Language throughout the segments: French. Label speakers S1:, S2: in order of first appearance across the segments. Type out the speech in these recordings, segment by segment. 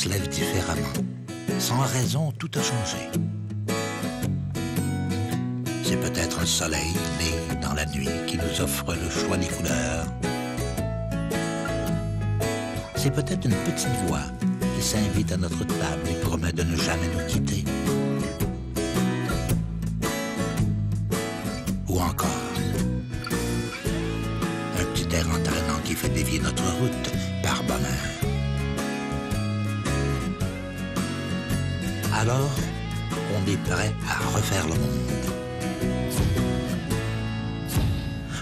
S1: se lève différemment. Sans raison, tout a changé. C'est peut-être un soleil né dans la nuit qui nous offre le choix des couleurs. C'est peut-être une petite voix qui s'invite à notre table et promet de ne jamais nous quitter. Ou encore, un petit air entraînant qui fait dévier notre route par bonheur. Alors, on est prêt à refaire le monde.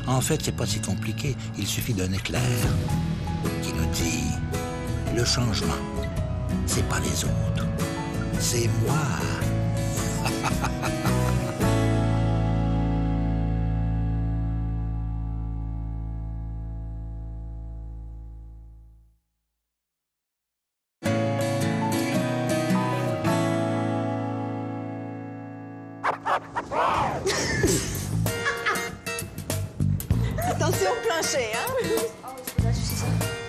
S1: En fait, c'est pas si compliqué. Il suffit d'un éclair qui nous dit « Le changement, c'est pas les autres, c'est moi. »
S2: Attention au plancher, hein?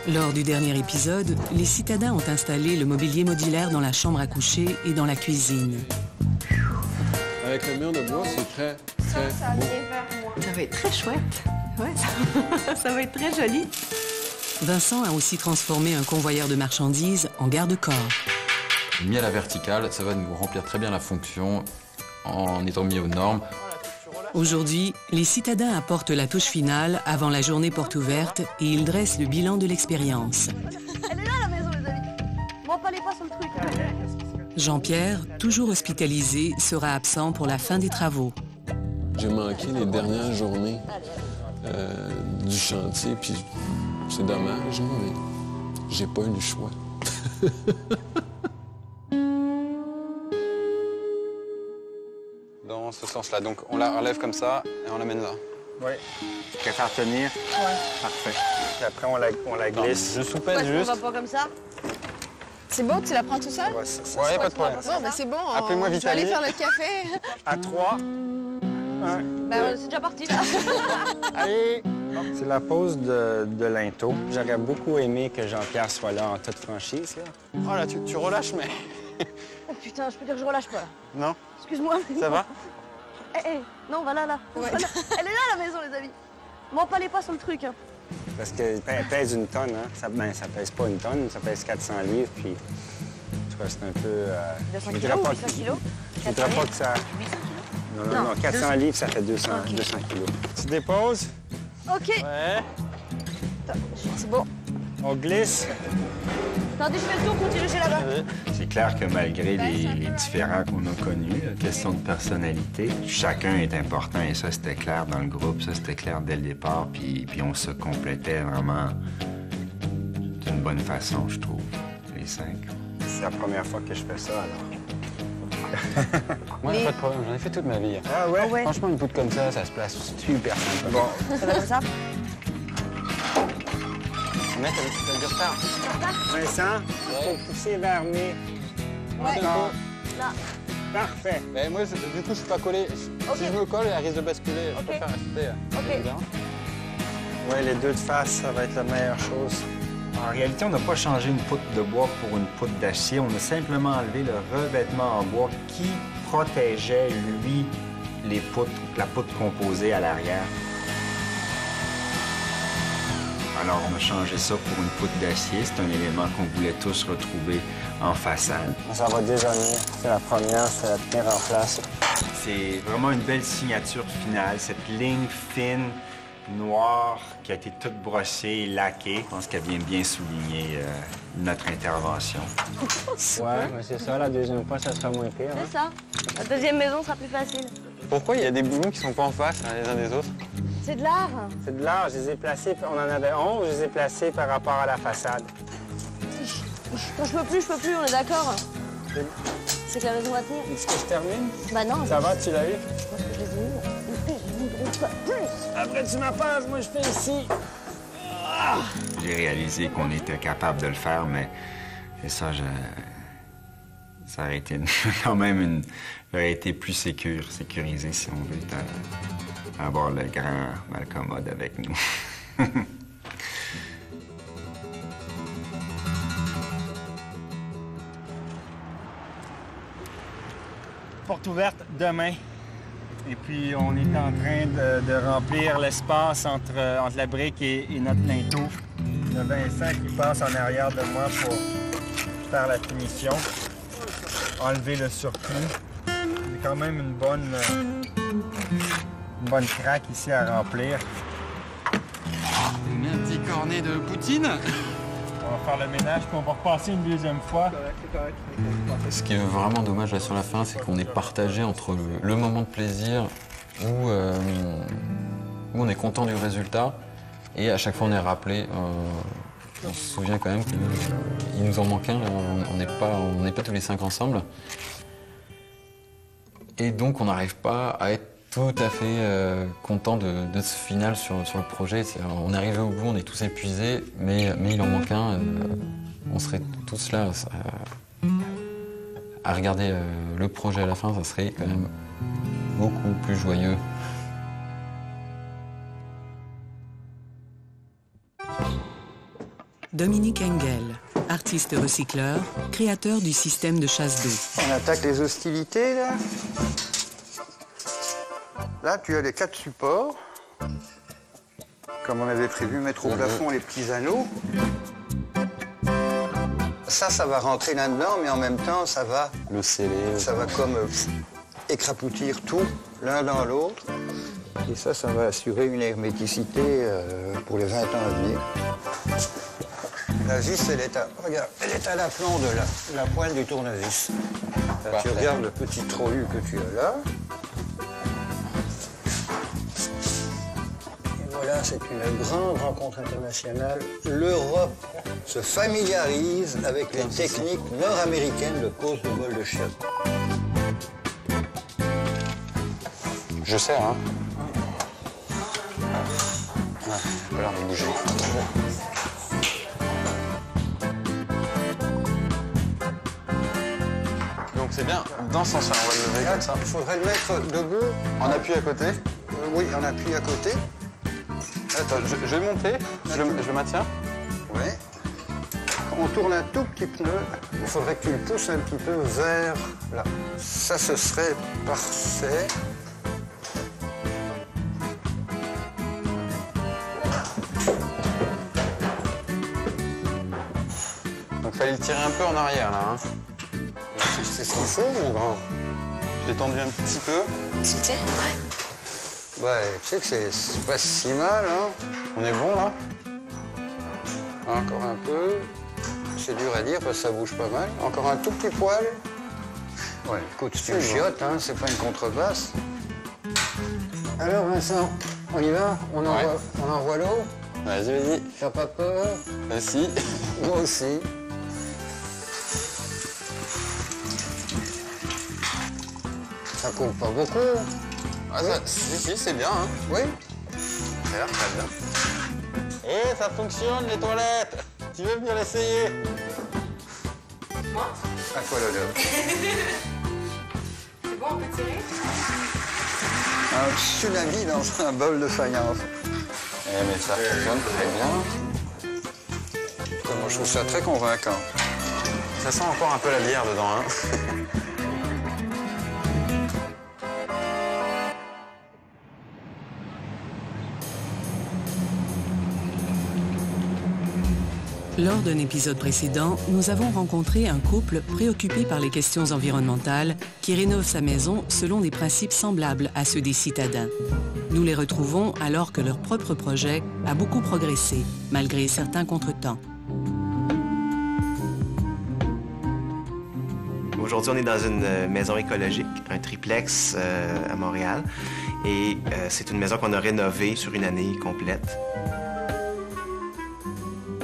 S3: Lors du dernier épisode, les citadins ont installé le mobilier modulaire dans la chambre à coucher et dans la cuisine.
S4: Avec le mur de bois, c'est très
S2: Ça
S4: beau.
S2: vient vers moi.
S5: Ça va être très chouette. Ouais, ça va être très joli.
S3: Vincent a aussi transformé un convoyeur de marchandises en garde-corps.
S6: Mis à la verticale, ça va nous remplir très bien la fonction en étant mis aux normes.
S3: Aujourd'hui, les citadins apportent la touche finale avant la journée porte ouverte et ils dressent le bilan de l'expérience.
S2: Elle est là, la maison, les amis. M'empalez pas sur le truc.
S3: Jean-Pierre, toujours hospitalisé, sera absent pour la fin des travaux.
S4: J'ai manqué les dernières journées du chantier, puis c'est dommage, mais j'ai pas eu le choix.
S7: Dans ce sens-là. Donc on la relève comme ça et on l'amène là.
S8: Oui. Tu préfères tenir? Oui. Parfait. Puis après, on la glisse.
S7: Je soupèse
S2: On
S7: juste.
S2: va pas comme ça. C'est bon, tu la prends tout seul?
S7: Ouais, pas de problème.
S2: Bon, ben c'est bon.
S7: Appelez-moi
S2: Je vais aller
S7: Vitali.
S2: faire le café.
S8: À 3.
S2: Ben, c'est déjà parti, là.
S8: Allez! C'est la pause de l'into. J'aurais beaucoup aimé que Jean-Pierre soit là en toute franchise. Là.
S7: Oh là, tu relâches, mais...
S2: Oh putain, je peux dire que je relâche pas, là.
S7: Non?
S2: Excuse-moi.
S7: Ça va?
S2: Non, va là, là.
S5: Ouais.
S2: Elle est là, la maison, les amis. M'empalez pas sur le truc, hein.
S8: Parce qu'elle pèse une tonne. Hein. Ça pèse pas une tonne, ça pèse 400 livres. Puis, en tout cas, c'est un peu...
S2: 200
S8: je
S2: kilos,
S8: voudrais pas
S2: 800 kilos.
S8: Je voudrais pas que ça...
S2: 800 kilos?
S8: Non,
S2: Non,
S8: 400
S2: 200.
S8: livres, ça fait 200 kilos. Tu déposes,
S2: OK.
S7: Ouais.
S2: Attends, c'est bon.
S8: on glisse.
S2: Attendez, je fais le tour, continuez là-bas.
S9: C'est clair que malgré les différends qu'on a connus, la question de personnalité, chacun est important et ça, c'était clair dans le groupe, ça, c'était clair dès le départ, puis on se complétait vraiment d'une bonne façon, je trouve, les 5.
S8: C'est la première fois que je fais ça, alors.
S7: Moi, j'ai pas de problème. J'en ai fait toute ma vie.
S8: Ah ouais?
S2: Ouais.
S7: Franchement, une poutre comme ça se place super sympa.
S8: Bon,
S2: Ça va comme ça?
S7: Mec, t'as du retard.
S8: Vincent, faut pousser vers mes...
S2: Ouais.
S8: Non.
S2: Là.
S8: Parfait.
S7: Mais moi, du coup, je suis pas collé.
S2: Ok.
S7: Si je me colle, elle risque de basculer. Je
S2: Ok.
S7: préfère rester.
S2: Ok.
S7: évidemment.
S8: Oui, les deux de face, ça va être la meilleure chose.
S9: En réalité, on n'a pas changé une poutre de bois pour une poutre d'acier. On a simplement enlevé le revêtement en bois qui protégeait, lui, les poutres, la poutre composée à l'arrière. Alors, on a changé ça pour une poutre d'acier. C'est un élément qu'on voulait tous retrouver en façade.
S8: Ça va déjà mieux. C'est la première, c'est la tenir en place.
S9: C'est vraiment une belle signature finale, cette ligne fine, noire, qui a été toute brossée et laquée. Je pense qu'elle vient bien souligner notre intervention.
S8: Ouais, mais c'est ça, la deuxième fois, ça sera moins pire.
S2: C'est ça. La deuxième maison sera plus facile.
S7: Pourquoi il y a des boulons qui sont pas en face hein, les uns des autres?
S2: C'est de l'art.
S8: C'est de l'art, je les ai placés, on en avait 11, je les ai placés par rapport à la façade.
S2: Quand je peux plus, on est d'accord. C'est que la maison va tenir.
S8: Est-ce que je termine?
S2: Bah non.
S8: Ça va, tu l'as eu?
S2: Je pense que je les ai eus. Je ne voudrais pas plus.
S8: Après, tu m'appelles, moi je fais ici.
S9: J'ai réalisé qu'on était capable de le faire, mais et ça, ça aurait été quand même j'aurais été plus sécurisé, si on veut, avoir le grand Malcommode avec nous.
S8: porte ouverte demain. Et puis, on est en train de remplir l'espace entre la brique et notre linteau. Il y a Vincent qui passe en arrière de moi pour faire la finition, enlever le surplus. Il y a quand même une bonne craque ici à remplir.
S6: On met un petit cornet de poutine.
S8: On va faire le ménage, puis on va repasser une deuxième fois.
S6: Ce qui est vraiment dommage là sur la fin, c'est qu'on est partagé entre le moment de plaisir où on est content du résultat et à chaque fois on est rappelé. On se souvient quand même qu'il nous en manque un, on n'est pas tous les 5 ensemble. Et donc on n'arrive pas à être tout à fait content de ce final sur le projet. On est arrivé au bout, on est tous épuisés, mais il en manque un. On serait tous là à regarder le projet à la fin, ça serait quand même beaucoup plus joyeux.
S3: Dominique Engel, artiste recycleur, créateur du système de chasse d'eau.
S1: On attaque les hostilités, là. Là, tu as les 4 supports. Comme on avait prévu, mettre au plafond les petits anneaux. Ça va rentrer là-dedans, mais en même temps, ça va...
S4: Le sceller.
S1: Ça va comme écrapoutir tout, l'un dans l'autre. Et ça va assurer une herméticité pour les 20 ans à venir. La vis, regarde, elle est à l'aplomb de la pointe du tournevis. Là, tu regardes le petit trou que tu as là. Et voilà, c'est une grande rencontre internationale. L'Europe se familiarise avec les techniques nord-américaines de pose de bol de chiottes.
S7: Je sais, hein. Ouais, pas l'air de bouger. Donc c'est bien, dans ce sens-là, on va le lever comme ça.
S1: Il faudrait le mettre debout.
S7: En appui à côté.
S1: Oui, en appui à côté.
S7: Attends, je vais le monter, je le maintiens.
S1: Oui. On tourne un tout petit peu. Il faudrait que tu le pousses un petit peu vers là. Ça, ce serait parfait.
S7: Donc il fallait le tirer un peu en arrière, là. Hein.
S1: C'est ce qu'il faut, mon grand.
S7: J'ai tendu un petit peu.
S2: C'était? Ouais.
S1: Ouais, tu sais que c'est pas si mal, hein.
S7: On est bon, là?
S1: Encore un peu. C'est dur à dire parce que ça bouge pas mal. Encore un tout petit poil. Ouais, écoute, c'est une chiotte, hein, c'est pas une contrebasse. Alors, Vincent, on y va? On envoie l'eau?
S7: Vas-y.
S1: T'as pas peur?
S7: Vas-y.
S1: Moi aussi. Ça coule pas beaucoup.
S7: Ah, oui. Si, c'est bien, hein.
S1: Oui.
S7: Ça a l'air très bien. Et ça fonctionne, les toilettes. Tu veux venir l'essayer?
S2: Moi?
S1: À quoi l'odeur?
S2: C'est bon, on peut tirer?
S1: Un tsunami dans un bol de faïence.
S7: Eh, mais ça fonctionne très bien.
S1: Moi, je trouve ça très convaincant.
S7: Ça sent encore un peu la bière dedans, hein.
S3: Lors d'un épisode précédent, nous avons rencontré un couple préoccupé par les questions environnementales qui rénove sa maison selon des principes semblables à ceux des citadins. Nous les retrouvons alors que leur propre projet a beaucoup progressé, malgré certains contretemps.
S10: Aujourd'hui, on est dans une maison écologique, un triplex à Montréal. Et c'est une maison qu'on a rénovée sur une année complète.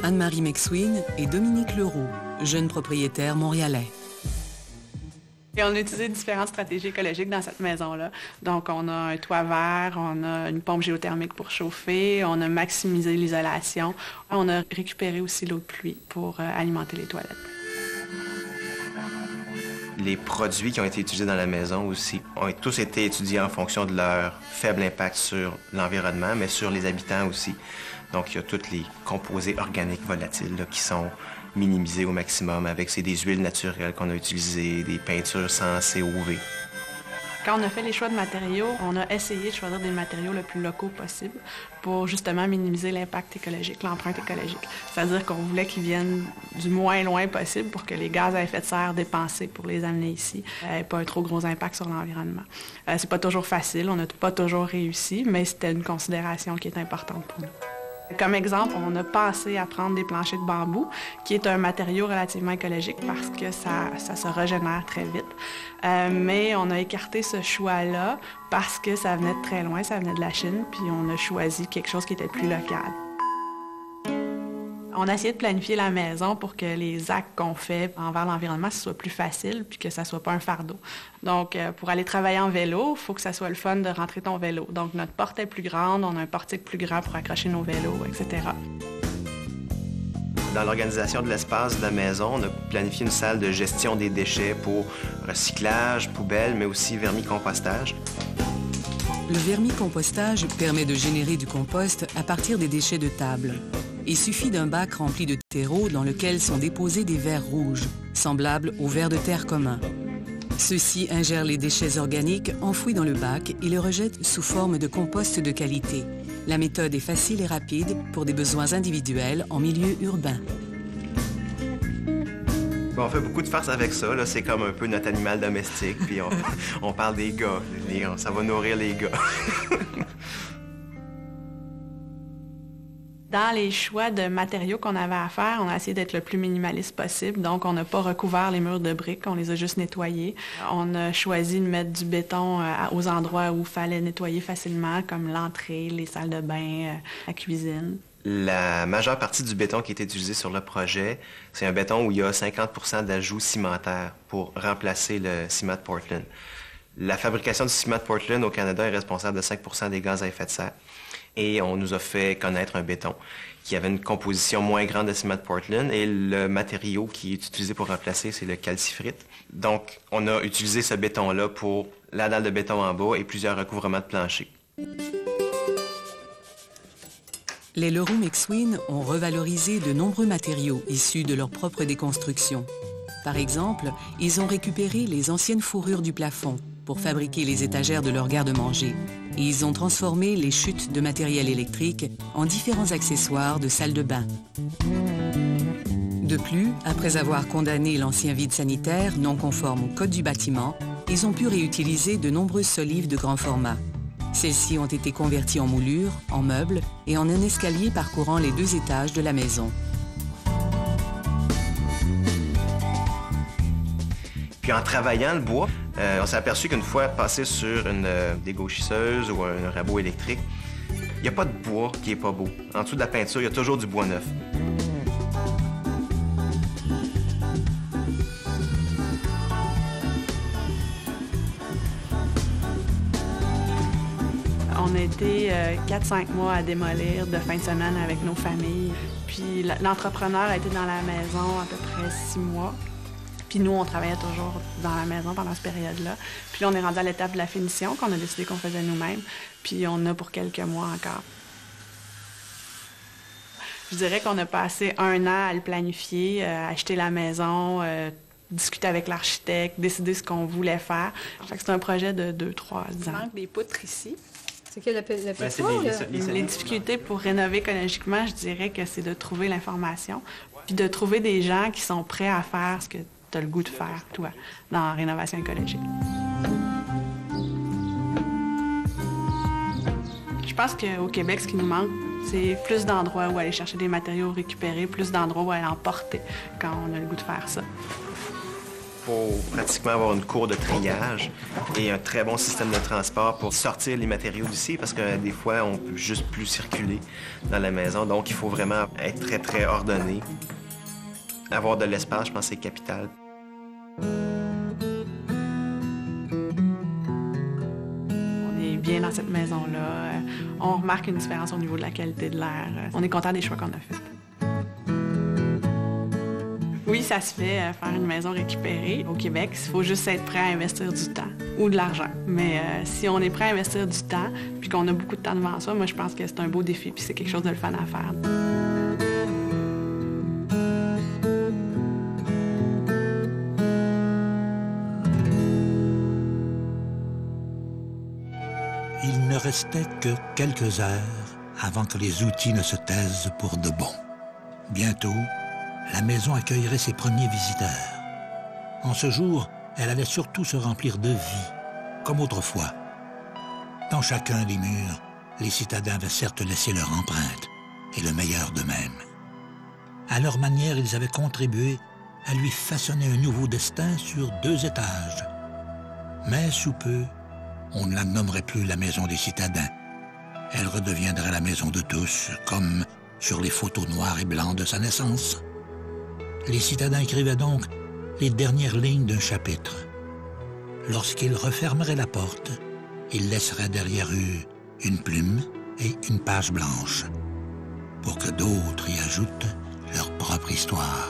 S3: Anne-Marie McSween et Dominique Leroux, jeunes propriétaires montréalais.
S5: Et on a utilisé différentes stratégies écologiques dans cette maison-là. Donc, on a un toit vert, on a une pompe géothermique pour chauffer, on a maximisé l'isolation. On a récupéré aussi l'eau de pluie pour alimenter les toilettes.
S10: Les produits qui ont été utilisés dans la maison aussi ont tous été étudiés en fonction de leur faible impact sur l'environnement, mais sur les habitants aussi. Donc, il y a tous les composés organiques volatiles là, qui sont minimisés au maximum avec des huiles naturelles qu'on a utilisées, des peintures sans COV.
S5: Quand on a fait les choix de matériaux, on a essayé de choisir des matériaux le plus locaux possible pour justement minimiser l'impact écologique, l'empreinte écologique. C'est-à-dire qu'on voulait qu'ils viennent du moins loin possible pour que les gaz à effet de serre dépensés pour les amener ici n'aient pas un trop gros impact sur l'environnement. C'est pas toujours facile, on n'a pas toujours réussi, mais c'était une considération qui est importante pour nous. Comme exemple, on a pensé à prendre des planchers de bambou, qui est un matériau relativement écologique parce que ça se régénère très vite. Mais on a écarté ce choix-là parce que ça venait de très loin, ça venait de la Chine, puis on a choisi quelque chose qui était plus local. On a essayé de planifier la maison pour que les actes qu'on fait envers l'environnement, ce soit plus facile puis que ça soit pas un fardeau. Donc, pour aller travailler en vélo, il faut que ça soit le fun de rentrer ton vélo. Donc, notre porte est plus grande, on a un portique plus grand pour accrocher nos vélos, etc.
S10: Dans l'organisation de l'espace de la maison, on a planifié une salle de gestion des déchets pour recyclage, poubelle, mais aussi vermicompostage.
S3: Le vermicompostage permet de générer du compost à partir des déchets de table. Il suffit d'un bac rempli de terreau dans lequel sont déposés des vers rouges, semblables aux vers de terre communs. Ceux-ci ingèrent les déchets organiques enfouis dans le bac et les rejettent sous forme de compost de qualité. La méthode est facile et rapide pour des besoins individuels en milieu urbain.
S10: On fait beaucoup de farces avec ça. C'est comme un peu notre animal domestique. Puis on parle des gars. Ça va nourrir les gars.
S5: Dans les choix de matériaux qu'on avait à faire, on a essayé d'être le plus minimaliste possible. Donc, on n'a pas recouvert les murs de briques, on les a juste nettoyés. On a choisi de mettre du béton aux endroits où il fallait nettoyer facilement, comme l'entrée, les salles de bain, la cuisine.
S10: La majeure partie du béton qui est utilisé sur le projet, c'est un béton où il y a 50% d'ajouts cimentaires pour remplacer le ciment de Portland. La fabrication du ciment de Portland au Canada est responsable de 5% des gaz à effet de serre. Et on nous a fait connaître un béton qui avait une composition moins grande de ciment de Portland. Et le matériau qui est utilisé pour remplacer, c'est le calcifrite. Donc, on a utilisé ce béton-là pour la dalle de béton en bas et plusieurs recouvrements de plancher.
S3: Les Leroux McSween ont revalorisé de nombreux matériaux issus de leur propre déconstruction. Par exemple, ils ont récupéré les anciennes fourrures du plafond pour fabriquer les étagères de leur garde-manger. Et ils ont transformé les chutes de matériel électrique en différents accessoires de salle de bain. De plus, après avoir condamné l'ancien vide sanitaire non conforme au code du bâtiment, ils ont pu réutiliser de nombreuses solives de grand format. Celles-ci ont été converties en moulures, en meubles et en un escalier parcourant les 2 étages de la maison.
S10: Puis en travaillant le bois, on s'est aperçu qu'une fois passé sur une dégauchisseuse ou un rabot électrique, il n'y a pas de bois qui est pas beau. En dessous de la peinture, il y a toujours du bois neuf.
S5: On a été 4-5 mois à démolir de fin de semaine avec nos familles. Puis l'entrepreneur a été dans la maison à peu près 6 mois. Puis nous, on travaillait toujours dans la maison pendant cette période-là. Puis là, on est rendu à l'étape de la finition qu'on a décidé qu'on faisait nous-mêmes. Puis on a pour quelques mois encore. Je dirais qu'on a passé 1 an à le planifier, acheter la maison, discuter avec l'architecte, décider ce qu'on voulait faire. Fait que c'est un projet de 2-3 ans. Il manque des poutres ici.
S2: C'est que
S5: Les difficultés pour rénover écologiquement, je dirais que c'est de trouver l'information, puis de trouver des gens qui sont prêts à faire ce que tu as le goût de faire, toi, dans la rénovation écologique. Je pense qu'au Québec, ce qui nous manque, c'est plus d'endroits où aller chercher des matériaux récupérés, plus d'endroits où aller en porter quand on a le goût de faire ça.
S10: Il faut pratiquement avoir une cour de triage et un très bon système de transport pour sortir les matériaux d'ici parce que des fois, on peut juste plus circuler dans la maison. Donc, il faut vraiment être très, très ordonné. Avoir de l'espace, je pense, c'est capital.
S5: On est bien dans cette maison-là. On remarque une différence au niveau de la qualité de l'air. On est content des choix qu'on a faits. Oui, ça se fait, faire une maison récupérée au Québec. Il faut juste être prêt à investir du temps ou de l'argent. Mais si on est prêt à investir du temps puis qu'on a beaucoup de temps devant soi, moi, je pense que c'est un beau défi puis c'est quelque chose de le fun à faire.
S11: restait que quelques heures avant que les outils ne se taisent pour de bon. Bientôt, la maison accueillerait ses premiers visiteurs. En ce jour, elle allait surtout se remplir de vie, comme autrefois. Dans chacun des murs, les citadins avaient certes laissé leur empreinte et le meilleur d'eux-mêmes. À leur manière, ils avaient contribué à lui façonner un nouveau destin sur 2 étages. Mais sous peu, on ne la nommerait plus la maison des citadins. Elle redeviendrait la maison de tous, comme sur les photos noires et blancs de sa naissance. Les citadins écrivaient donc les dernières lignes d'un chapitre. Lorsqu'ils refermeraient la porte, ils laisseraient derrière eux une plume et une page blanche, pour que d'autres y ajoutent leur propre histoire.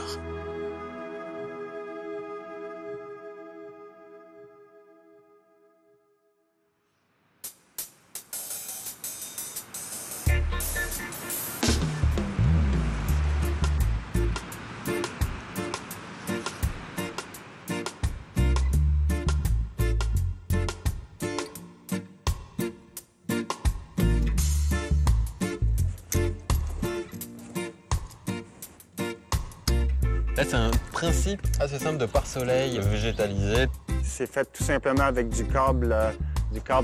S6: Là, c'est un principe assez simple de pare-soleil végétalisé.
S8: C'est fait tout simplement avec du câble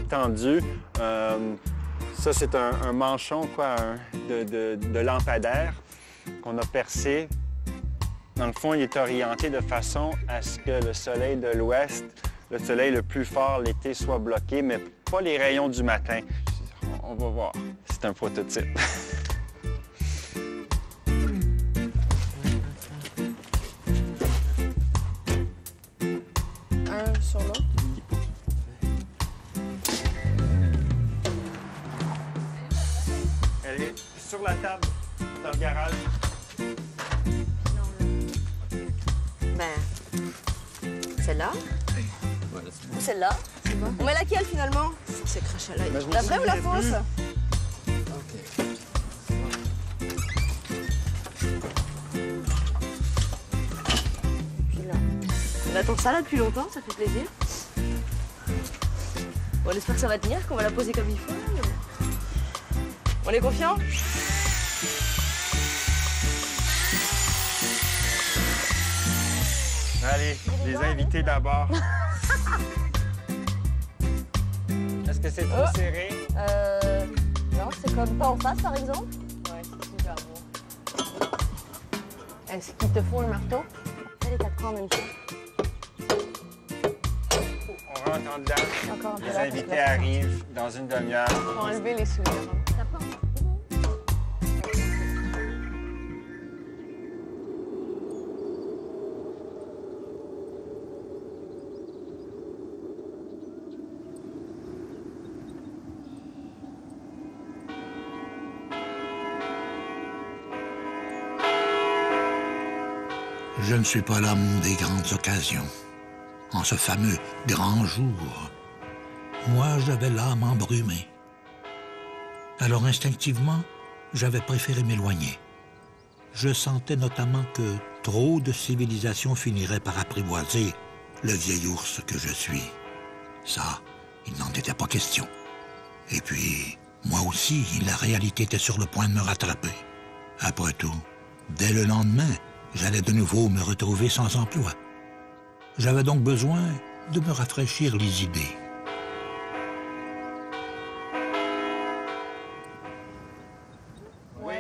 S8: tendu. Ça, c'est un manchon de lampadaire qu'on a percé. Dans le fond, il est orienté de façon à ce que le soleil de l'ouest, le soleil le plus fort l'été, soit bloqué, mais pas les rayons du matin. On va voir. C'est un prototype.
S2: Sur l'autre.
S8: Elle est sur la table, dans le garage.
S2: Ben, celle-là.
S6: Voilà,
S2: Ou celle-là. On met laquelle finalement? C'est craché à l'œil. La vraie ou la fausse? On attend ça là depuis longtemps, ça fait plaisir. Bon, on espère que ça va tenir, qu'on va la poser comme il faut. On est confiant?
S8: Allez, les invités d'abord. Est-ce que c'est trop serré?
S2: Non, c'est comme pas en face par exemple. Ouais, c'est super beau. Est-ce qu'il te faut un marteau? Fais les 4 coins en même temps.
S8: On rentre en dedans.
S2: Encore un peu
S8: Les
S2: là,
S8: invités arrivent dans une demi-heure.
S2: On va enlever les souliers.
S11: Je ne suis pas l'homme des grandes occasions. En ce fameux grand jour, moi, j'avais l'âme embrumée. Alors instinctivement, j'avais préféré m'éloigner. Je sentais notamment que trop de civilisation finirait par apprivoiser le vieil ours que je suis. Ça, il n'en était pas question. Et puis, moi aussi, la réalité était sur le point de me rattraper. Après tout, dès le lendemain, j'allais de nouveau me retrouver sans emploi. J'avais donc besoin de me rafraîchir les idées.
S8: Oui.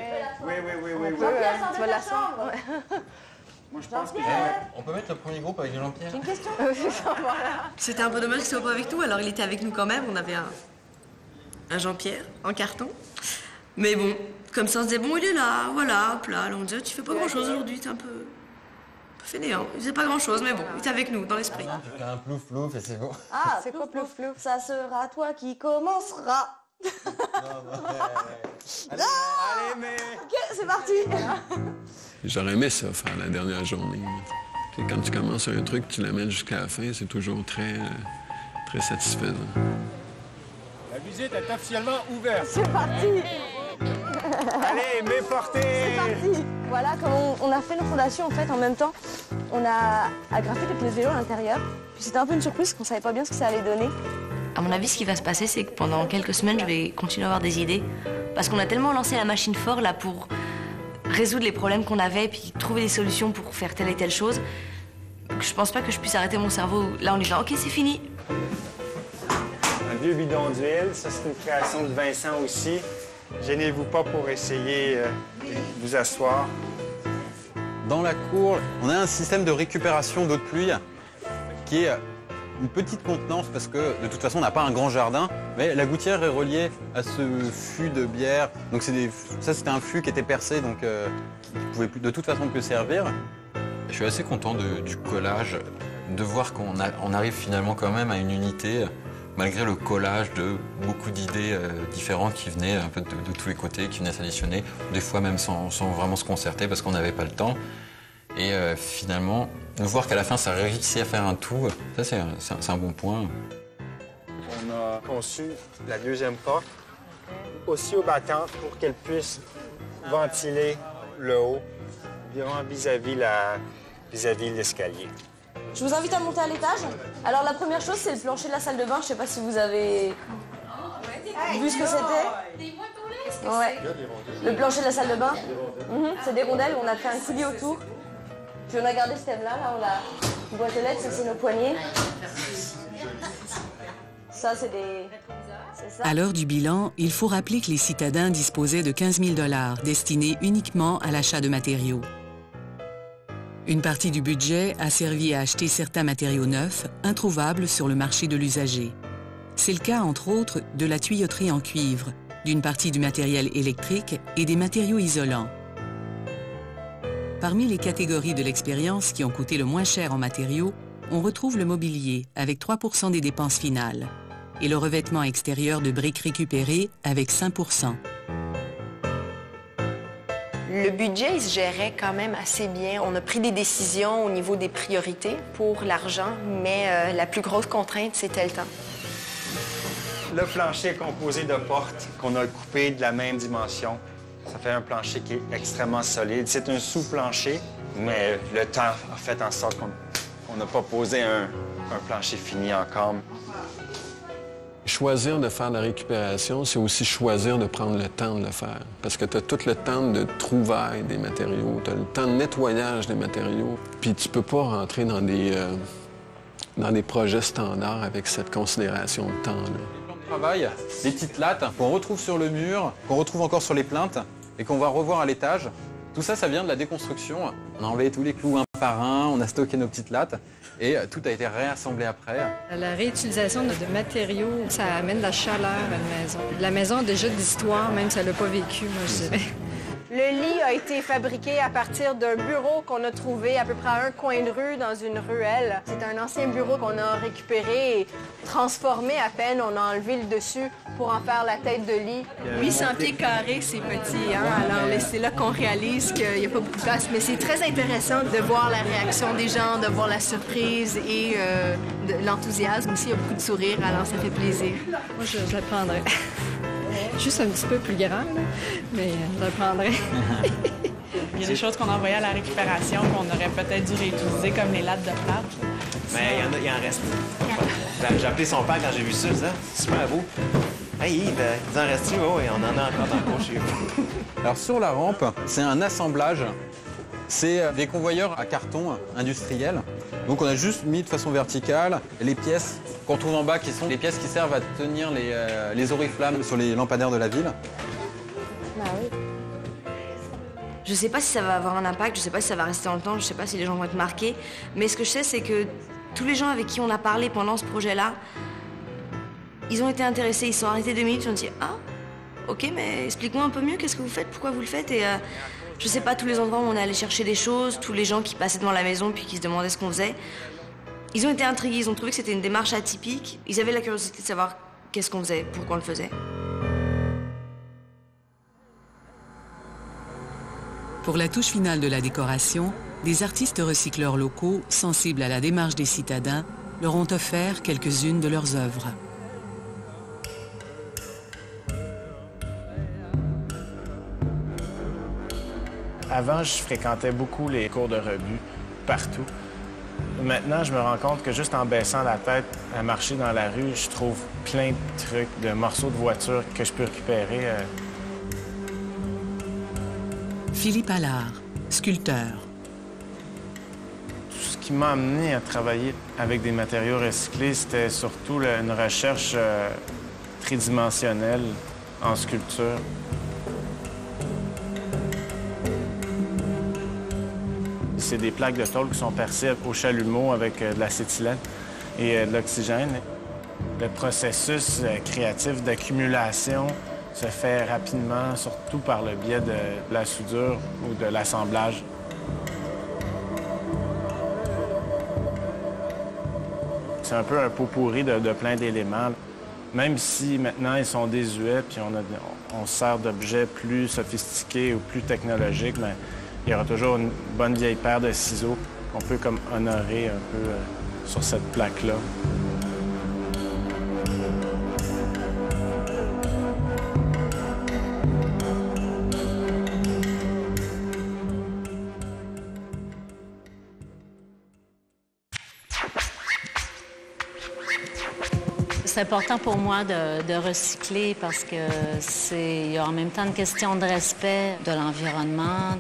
S2: Tu vas la chambre.
S8: Moi, je pense que
S6: On peut mettre le premier groupe avec Jean-Pierre?
S2: J'ai une question.
S12: C'était un peu dommage qu'il soit pas avec nous, alors il était avec nous quand même. On avait un Jean-Pierre en carton. Mais bon, comme ça on se disait, bon, il est là, voilà, hop là. Alors on disait, tu fais pas grand-chose aujourd'hui, t'es un peu fainéant. Il faisait pas grand-chose, mais bon, il était avec nous, dans l'esprit.
S6: Tu fais un plouf-plouf et c'est bon.
S2: Ah, c'est quoi plouf plouf? Ça sera toi qui commencera.
S8: Allez, mais...
S2: Ok, c'est parti.
S4: J'aurais aimé ça, faire la dernière journée. Tu sais, quand tu commences un truc, tu l'amènes jusqu'à la fin, c'est toujours très satisfaisant.
S8: La visite est officiellement ouverte.
S2: C'est parti.
S8: Allez, mes portées.
S2: C'est parti. Voilà, comme on a fait nos fondations en fait en même temps, on a agrafé toutes les vélos à l'intérieur. Puis c'était un peu une surprise, qu'on savait pas bien ce que ça allait donner.
S12: À mon avis, ce qui va se passer, c'est que pendant quelques semaines, je vais continuer à avoir des idées. Parce qu'on a tellement lancé la machine fort là pour résoudre les problèmes qu'on avait, puis trouver des solutions pour faire telle et telle chose, que je pense pas que je puisse arrêter mon cerveau là en disant « OK, c'est fini ».
S8: Un vieux bidon d'huile, ça c'est une création de Vincent aussi. Gênez-vous pas pour essayer de vous asseoir.
S6: Dans la cour, on a un système de récupération d'eau de pluie qui est une petite contenance parce que de toute façon on n'a pas un grand jardin, mais la gouttière est reliée à ce fût de bière. Donc ça c'était un fût qui était percé, donc qui ne pouvait plus, de toute façon plus servir. Je suis assez content du collage, de voir qu'on arrive finalement quand même à une unité, malgré le collage de beaucoup d'idées différentes qui venaient un peu de tous les côtés, qui venaient s'additionner, des fois même sans vraiment se concerter parce qu'on n'avait pas le temps. Et finalement, de voir qu'à la fin, ça réussit à faire un tout, ça c'est un bon point.
S8: On a conçu la deuxième porte, aussi aux battantes pour qu'elle puisse ventiler le haut, vis-à-vis l'escalier.
S2: Je vous invite à monter à l'étage. Alors la première chose, c'est le plancher de la salle de bain. Je sais pas si vous avez vu ce que c'était. Ouais. Le plancher de la salle de bain, c'est des rondelles. On a fait un coulis autour. Puis on a gardé ce thème-là. Là, on a une boîte aux lettres, ça c'est nos poignées. Ça, c'est des...
S3: À l'heure du bilan, il faut rappeler que les citadins disposaient de 15 000 $ destinés uniquement à l'achat de matériaux. Une partie du budget a servi à acheter certains matériaux neufs, introuvables sur le marché de l'usager. C'est le cas, entre autres, de la tuyauterie en cuivre, d'une partie du matériel électrique et des matériaux isolants. Parmi les catégories de l'expérience qui ont coûté le moins cher en matériaux, on retrouve le mobilier, avec 3 % des dépenses finales, et le revêtement extérieur de briques récupérées, avec 5 %.
S13: Le budget, il se gérait quand même assez bien. On a pris des décisions au niveau des priorités pour l'argent, mais la plus grosse contrainte, c'était le temps.
S8: Le plancher est composé de portes qu'on a coupées de la même dimension. Ça fait un plancher qui est extrêmement solide. C'est un sous-plancher, mais le temps a fait en sorte qu'on n'a pas posé un plancher fini encore.
S4: Choisir de faire la récupération, c'est aussi choisir de prendre le temps de le faire. Parce que tu as tout le temps de trouvailles des matériaux, tu as le temps de nettoyage des matériaux. Puis tu peux pas rentrer dans des projets standards avec cette considération de temps-là.
S6: Travail, des petites lattes qu'on retrouve sur le mur, qu'on retrouve encore sur les plinthes et qu'on va revoir à l'étage. Tout ça, ça vient de la déconstruction. On a enlevé tous les clous un par un, on a stocké nos petites lattes et tout a été réassemblé après.
S14: La réutilisation de matériaux, ça amène de la chaleur à une maison. La maison a déjà de l'histoire, même si elle n'a pas vécu, moi, je dirais.
S13: Le lit a été fabriqué à partir d'un bureau qu'on a trouvé à peu près à un coin de rue dans une ruelle. C'est un ancien bureau qu'on a récupéré et transformé à peine. On a enlevé le dessus pour en faire la tête de lit.
S12: 800 pieds carrés, c'est petit, hein? Alors c'est là qu'on réalise qu'il n'y a pas beaucoup de place.
S13: Mais c'est très intéressant de voir la réaction des gens, de voir la surprise et de l'enthousiasme. Aussi, il y a beaucoup de sourires, alors ça fait plaisir.
S14: Moi, je la prendrais. Juste un petit peu plus grand, là, mais je le prendrais.
S5: Il y a des choses qu'on envoyait à la récupération qu'on aurait peut-être dû réutiliser, comme les lattes de plâtre.
S10: Mais il en reste. J'ai appelé son père quand j'ai vu ça, super beau. Hey Yves, il en reste-tu? Oh, et on en a encore dans le cours chez vous.
S6: Alors sur la rampe, c'est un assemblage. C'est des convoyeurs à carton industriels. Donc on a juste mis de façon verticale les pièces qu'on trouve en bas, qui sont les pièces qui servent à tenir les oriflammes sur les lampadaires de la ville.
S2: Bah oui.
S12: Je sais pas si ça va avoir un impact, je sais pas si ça va rester dans le temps, je sais pas si les gens vont être marqués, mais ce que je sais, c'est que tous les gens avec qui on a parlé pendant ce projet-là, ils ont été intéressés, ils sont arrêtés 2 minutes, ils ont dit « Ah, ok, mais explique-moi un peu mieux, qu'est-ce que vous faites, pourquoi vous le faites ?» Et je sais pas, tous les endroits où on est allé chercher des choses, tous les gens qui passaient devant la maison puis qui se demandaient ce qu'on faisait, ils ont été intrigués, ils ont trouvé que c'était une démarche atypique, ils avaient la curiosité de savoir qu'est-ce qu'on faisait, pourquoi on le faisait.
S3: Pour la touche finale de la décoration, des artistes recycleurs locaux, sensibles à la démarche des citadins, leur ont offert quelques-unes de leurs œuvres.
S15: Avant, je fréquentais beaucoup les cours de rebut, partout.
S8: Maintenant, je me rends compte que juste en baissant la tête à marcher dans la rue, je trouve plein de trucs, de morceaux de voiture que je peux récupérer.
S3: Philippe Allard, sculpteur.
S8: Tout ce qui m'a amené à travailler avec des matériaux recyclés, c'était surtout une recherche tridimensionnelle en sculpture. C'est des plaques de tôle qui sont percées au chalumeau avec de l'acétylène et de l'oxygène. Le processus créatif d'accumulation se fait rapidement, surtout par le biais de la soudure ou de l'assemblage. C'est un peu un pot pourri de plein d'éléments. Même si maintenant ils sont désuets puis on se sert d'objets plus sophistiqués ou plus technologiques, mais il y aura toujours une bonne vieille paire de ciseaux qu'on peut comme honorer un peu sur cette plaque-là.
S15: C'est important pour moi de recycler parce que il y a en même temps une question de respect de l'environnement.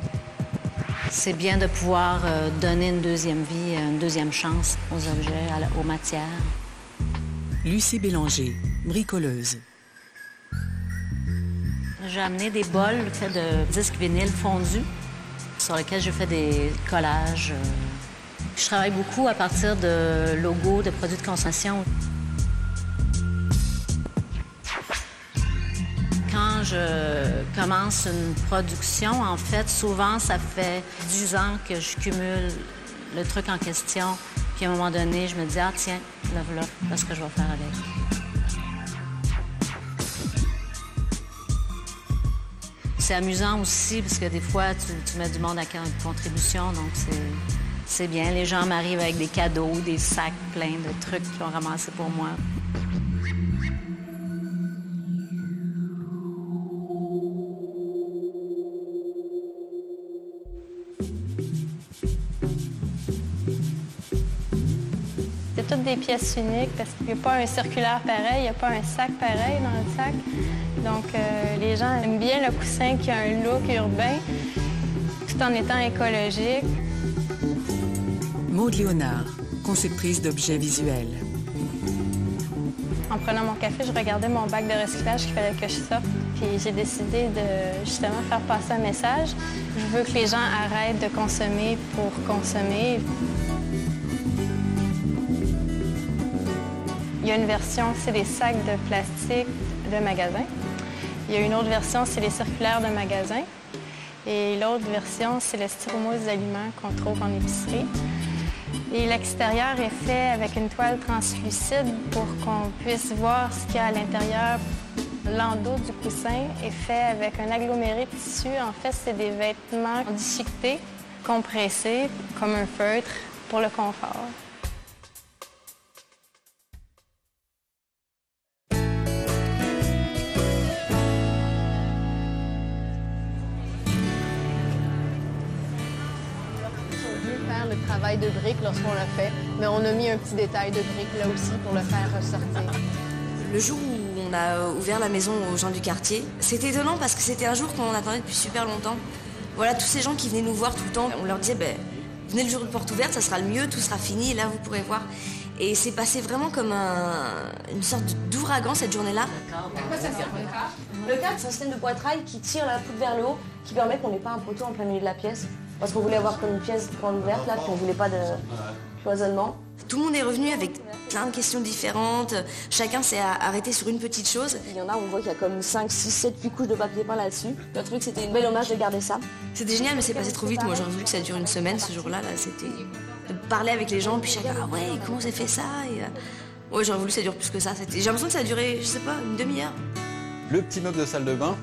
S15: C'est bien de pouvoir donner une deuxième vie, une deuxième chance aux objets, aux matières.
S3: Lucie Bélanger, bricoleuse.
S15: J'ai amené des bols faits de disques vinyles fondus sur lesquels je fais des collages. Je travaille beaucoup à partir de logos, de produits de consommation. Quand je commence une production, en fait, souvent, ça fait 10 ans que je cumule le truc en question. Puis à un moment donné, je me dis, ah tiens, là, voilà ce que je vais faire avec. C'est amusant aussi, parce que des fois, tu mets du monde à contribution, donc c'est bien. Les gens m'arrivent avec des cadeaux, des sacs pleins de trucs qu'ils ont ramassés pour moi.
S13: C'est toutes des pièces uniques parce qu'il n'y a pas un circulaire pareil, il n'y a pas un sac pareil dans le sac. Donc, les gens aiment bien le coussin qui a un look urbain, tout en étant écologique.
S3: Maude Léonard, conceptrice d'objets visuels.
S13: En prenant mon café, je regardais mon bac de recyclage qu'il fallait que je sorte. Puis j'ai décidé de, justement, faire passer un message. Je veux que les gens arrêtent de consommer pour consommer. Il y a une version, c'est des sacs de plastique de magasin. Il y a une autre version, c'est les circulaires de magasin. Et l'autre version, c'est le styromousse des aliments qu'on trouve en épicerie. Et l'extérieur est fait avec une toile translucide pour qu'on puisse voir ce qu'il y a à l'intérieur. L'endos du coussin est fait avec un aggloméré de tissu. En fait, c'est des vêtements déchiquetés, compressés, comme un feutre, pour le confort. Le travail de briques lorsqu'on l'a fait, mais on a mis un petit détail de briques là aussi pour le faire ressortir.
S12: Le jour où on a ouvert la maison aux gens du quartier, c'était étonnant parce que c'était un jour qu'on attendait depuis super longtemps. Voilà, tous ces gens qui venaient nous voir tout le temps, on leur disait venez le jour de porte ouverte, ça sera le mieux, tout sera fini, et là vous pourrez voir. Et c'est passé vraiment comme une sorte d'ouragan cette journée-là.
S2: Le cadre, c'est un système de poitrail qui tire la poutre vers le haut, qui permet qu'on n'ait pas un poteau en plein milieu de la pièce. Parce qu'on voulait avoir comme une pièce grande ouverte, là, puis on voulait pas de cloisonnement.
S12: Tout le monde est revenu avec plein de questions différentes. Chacun s'est arrêté sur une petite chose.
S2: Il y en a, on voit qu'il y a comme 5, 6, 7, 8 couches de papier peint là-dessus. Le truc, c'était une belle hommage de garder ça.
S12: C'était génial, mais c'est passé trop vite. Moi, j'aurais voulu que ça dure une semaine, ce jour-là. Là, c'était de parler avec les gens, puis chacun, ah ouais, comment j'ai fait ça et, ouais, j'aurais voulu que ça dure plus que ça. J'ai l'impression que ça a duré, je sais pas, une demi-heure.
S6: Le petit meuble de salle de bain,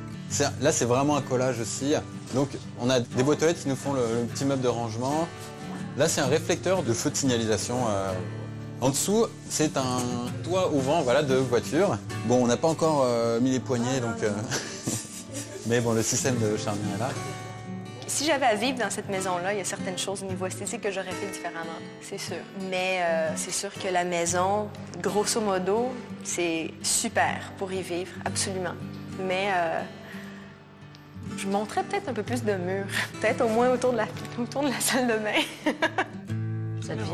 S6: là, c'est vraiment un collage aussi. Donc, on a des boîtes aux lettres qui nous font le petit meuble de rangement. Là, c'est un réflecteur de feu de signalisation. En dessous, c'est un toit ouvrant de voiture. Bon, on n'a pas encore mis les poignées, donc... mais bon, le système de charnière est là.
S13: Si j'avais à vivre dans cette maison-là, il y a certaines choses au niveau esthétique que j'aurais fait différemment, c'est sûr. Mais c'est sûr que la maison, grosso modo, c'est super pour y vivre, absolument. Mais je monterais peut-être un peu plus de murs, peut-être au moins autour de la salle de bain. Ça devient...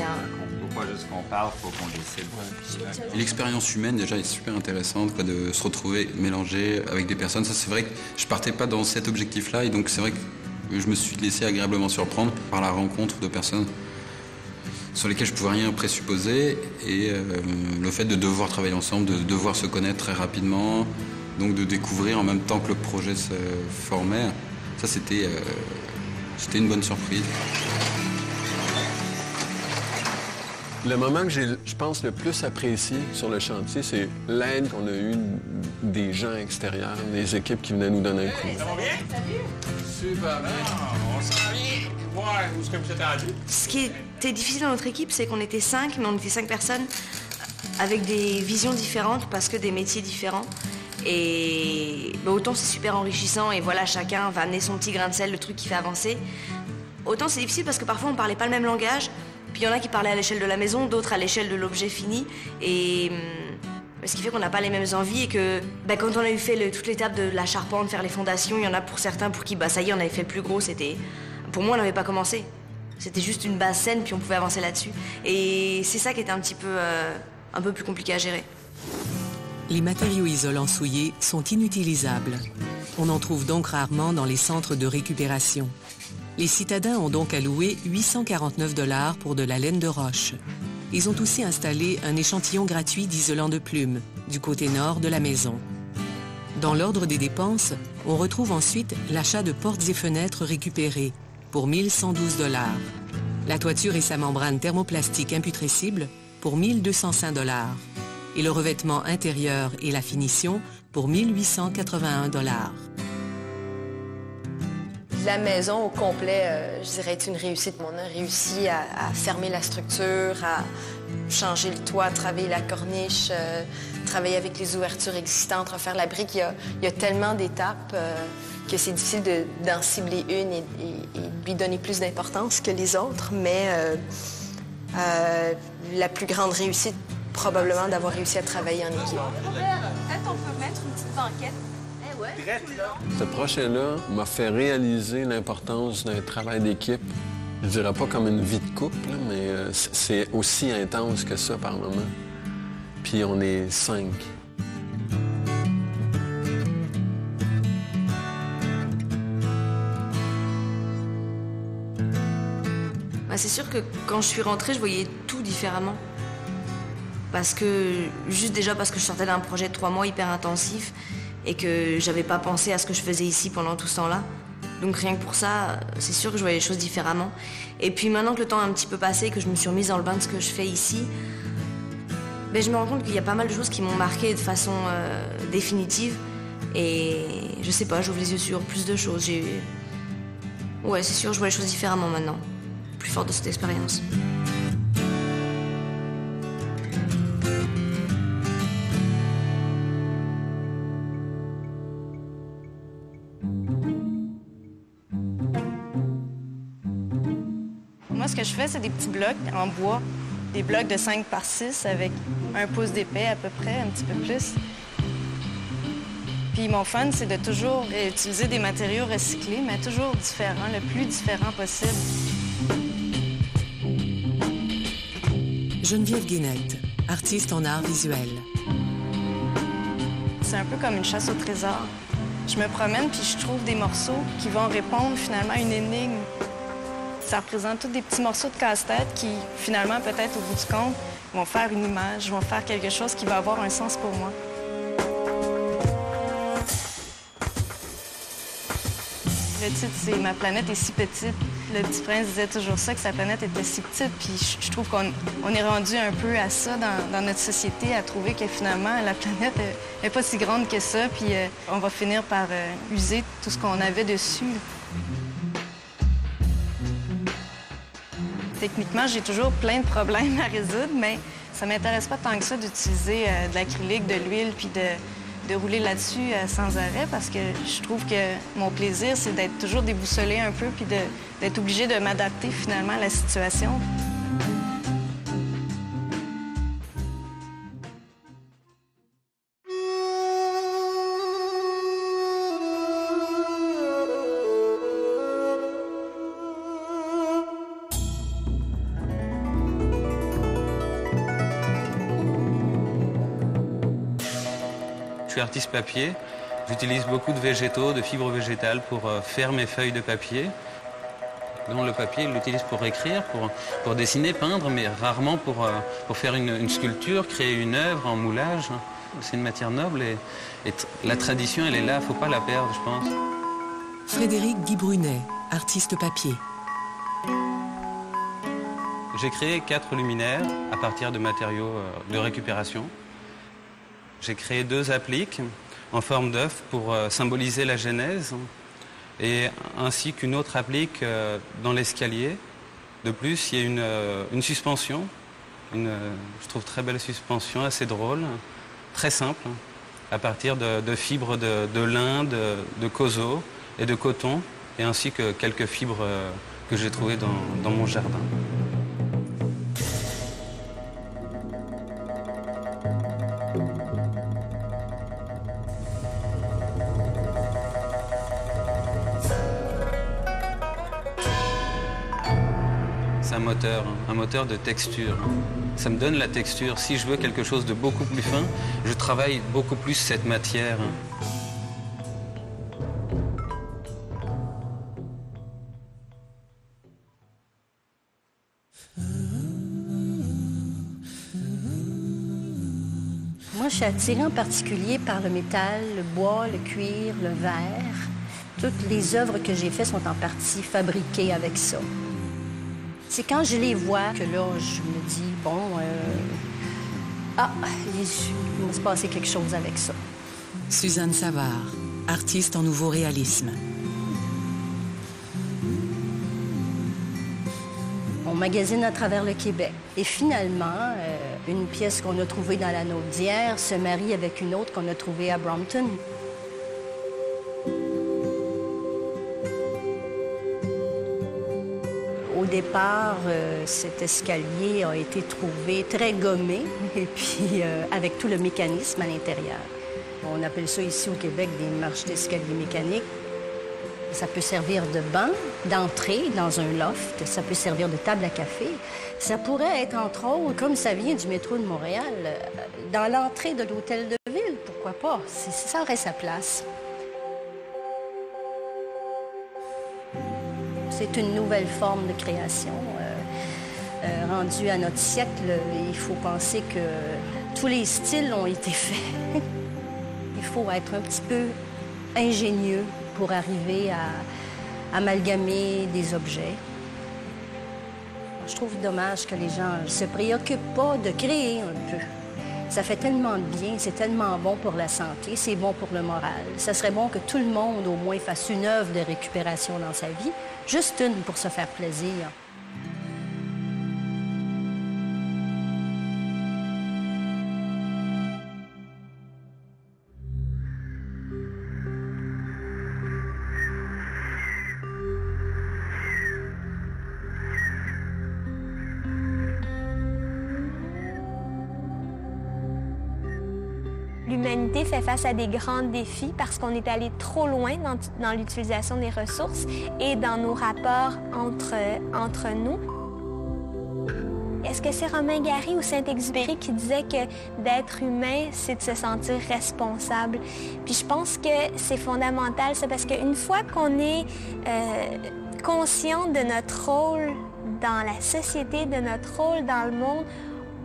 S9: Il ne faut pas juste qu'on parle, il faut qu'on décide.
S16: Et l'expérience humaine, déjà, est super intéressante, quoi, de se retrouver mélangé avec des personnes. Ça, c'est vrai que je partais pas dans cet objectif-là, et donc c'est vrai que je me suis laissé agréablement surprendre par la rencontre de personnes sur lesquelles je ne pouvais rien présupposer, et le fait de devoir travailler ensemble, de devoir se connaître très rapidement, donc de découvrir en même temps que le projet se formait, ça, c'était une bonne surprise.
S4: Le moment que j'ai, je pense, le plus apprécié sur le chantier, c'est l'aide qu'on a eue des gens extérieurs, des équipes qui venaient nous donner un coup.
S7: Ça va bien? Salut! Super bien! On s'en vient voir où est-ce que vous êtes rendu.
S12: Ce qui était difficile dans notre équipe, c'est qu'on était 5, mais on était 5 personnes avec des visions différentes parce que des métiers différents. Et autant c'est super enrichissant et voilà, chacun va amener son petit grain de sel, le truc qui fait avancer. Autant c'est difficile parce que parfois on parlait pas le même langage. Puis il y en a qui parlaient à l'échelle de la maison, d'autres à l'échelle de l'objet fini. Et ce qui fait qu'on n'a pas les mêmes envies et que quand on a eu fait toute l'étape de la charpente, faire les fondations, il y en a pour certains pour qui, ça y est, on avait fait le plus gros. Pour moi, on n'avait pas commencé. C'était juste une base saine, puis on pouvait avancer là-dessus. Et c'est ça qui était un peu plus compliqué à gérer.
S3: Les matériaux isolants souillés sont inutilisables. On en trouve donc rarement dans les centres de récupération. Les citadins ont donc alloué 849 $ pour de la laine de roche. Ils ont aussi installé un échantillon gratuit d'isolant de plumes du côté nord de la maison. Dans l'ordre des dépenses, on retrouve ensuite l'achat de portes et fenêtres récupérées pour 1112 $. La toiture et sa membrane thermoplastique imputrescible pour 1205 $. Et le revêtement intérieur et la finition pour 1881 $.
S13: La maison au complet, je dirais, est une réussite. On a réussi à fermer la structure, à changer le toit, travailler la corniche, travailler avec les ouvertures existantes, refaire la brique. Il y a tellement d'étapes que c'est difficile d'en cibler une et lui donner plus d'importance que les autres. Mais la plus grande réussite, probablement, d'avoir réussi à travailler en équipe.
S2: Peut-être on peut mettre une petite banquette.
S4: Ce projet-là m'a fait réaliser l'importance d'un travail d'équipe. Je dirais pas comme une vie de couple, mais c'est aussi intense que ça par moment. Puis on est 5.
S12: C'est sûr que quand je suis rentrée, je voyais tout différemment. Parce que je sortais d'un projet de 3 mois hyper intensif et que j'avais pas pensé à ce que je faisais ici pendant tout ce temps-là. Donc rien que pour ça, c'est sûr que je voyais les choses différemment. Et puis maintenant que le temps a un petit peu passé et que je me suis remise dans le bain de ce que je fais ici, je me rends compte qu'il y a pas mal de choses qui m'ont marquée de façon définitive. Et je sais pas, j'ouvre les yeux sur plus de choses. Ouais, c'est sûr, je vois les choses différemment maintenant. Plus forte de cette expérience.
S14: Moi, ce que je fais, c'est des petits blocs en bois, des blocs de 5 par 6 avec 1 pouce d'épais à peu près, un petit peu plus. Puis mon fun, c'est de toujours utiliser des matériaux recyclés, mais toujours différents, le plus différent possible.
S3: Geneviève Guénette, artiste en art visuel.
S14: C'est un peu comme une chasse au trésor. Je me promène puis je trouve des morceaux qui vont répondre finalement à une énigme. Ça représente tous des petits morceaux de casse-tête qui, finalement, peut-être au bout du compte, vont faire une image, vont faire quelque chose qui va avoir un sens pour moi. Le titre, c'est « Ma planète est si petite ». Le Petit Prince disait toujours ça, que sa planète était si petite. Puis je trouve qu'on est rendu un peu à ça dans notre société, à trouver que finalement, la planète n'est pas si grande que ça. Puis on va finir par user tout ce qu'on avait dessus. Techniquement, j'ai toujours plein de problèmes à résoudre, mais ça m'intéresse pas tant que ça d'utiliser de l'acrylique, de l'huile, puis de rouler là-dessus sans arrêt parce que je trouve que mon plaisir, c'est d'être toujours déboussolée un peu puis d'être obligée de m'adapter finalement à la situation.
S17: Je suis artiste papier. J'utilise beaucoup de végétaux, de fibres végétales pour faire mes feuilles de papier. Donc le papier, il l'utilise pour écrire, pour dessiner, peindre, mais rarement pour faire une sculpture, créer une œuvre en moulage. C'est une matière noble et la tradition, elle est là, il ne faut pas la perdre, je pense.
S3: Frédéric Guy Brunet, artiste papier.
S17: J'ai créé 4 luminaires à partir de matériaux de récupération. J'ai créé 2 appliques en forme d'œuf pour symboliser la Genèse et ainsi qu'une autre applique dans l'escalier. De plus, il y a une suspension, je trouve très belle suspension, assez drôle, très simple, à partir de fibres de lin, de coseau et de coton, et ainsi que quelques fibres que j'ai trouvées dans mon jardin. C'est un moteur de texture. Ça me donne la texture. Si je veux quelque chose de beaucoup plus fin, je travaille beaucoup plus cette matière.
S18: Moi, je suis attirée en particulier par le métal, le bois, le cuir, le verre. Toutes les œuvres que j'ai faites sont en partie fabriquées avec ça. C'est quand je les vois que là, je me dis, bon, il va se passer quelque chose avec ça.
S3: Suzanne Savard, artiste en nouveau réalisme.
S18: On magasine à travers le Québec. Et finalement, une pièce qu'on a trouvée dans la Naudière se marie avec une autre qu'on a trouvée à Brompton. Au départ, cet escalier a été trouvé très gommé et puis avec tout le mécanisme à l'intérieur. On appelle ça ici au Québec des marches d'escalier mécaniques. Ça peut servir de banc, d'entrée dans un loft, ça peut servir de table à café. Ça pourrait être, entre autres, comme ça vient du métro de Montréal, dans l'entrée de l'hôtel de ville, pourquoi pas? Ça aurait sa place. C'est une nouvelle forme de création. Rendue à notre siècle, il faut penser que tous les styles ont été faits. Il faut être un petit peu ingénieux pour arriver à amalgamer des objets. Je trouve dommage que les gens ne se préoccupent pas de créer un peu. Ça fait tellement de bien, c'est tellement bon pour la santé, c'est bon pour le moral. Ça serait bon que tout le monde, au moins, fasse une œuvre de récupération dans sa vie, juste une pour se faire plaisir.
S19: L'humanité fait face à des grands défis parce qu'on est allé trop loin dans l'utilisation des ressources et dans nos rapports entre nous. Est-ce que c'est Romain Gary ou Saint-Exupéry qui disait que d'être humain, c'est de se sentir responsable? Puis je pense que c'est fondamental, ça, parce qu'une fois qu'on est conscient de notre rôle dans la société, de notre rôle dans le monde,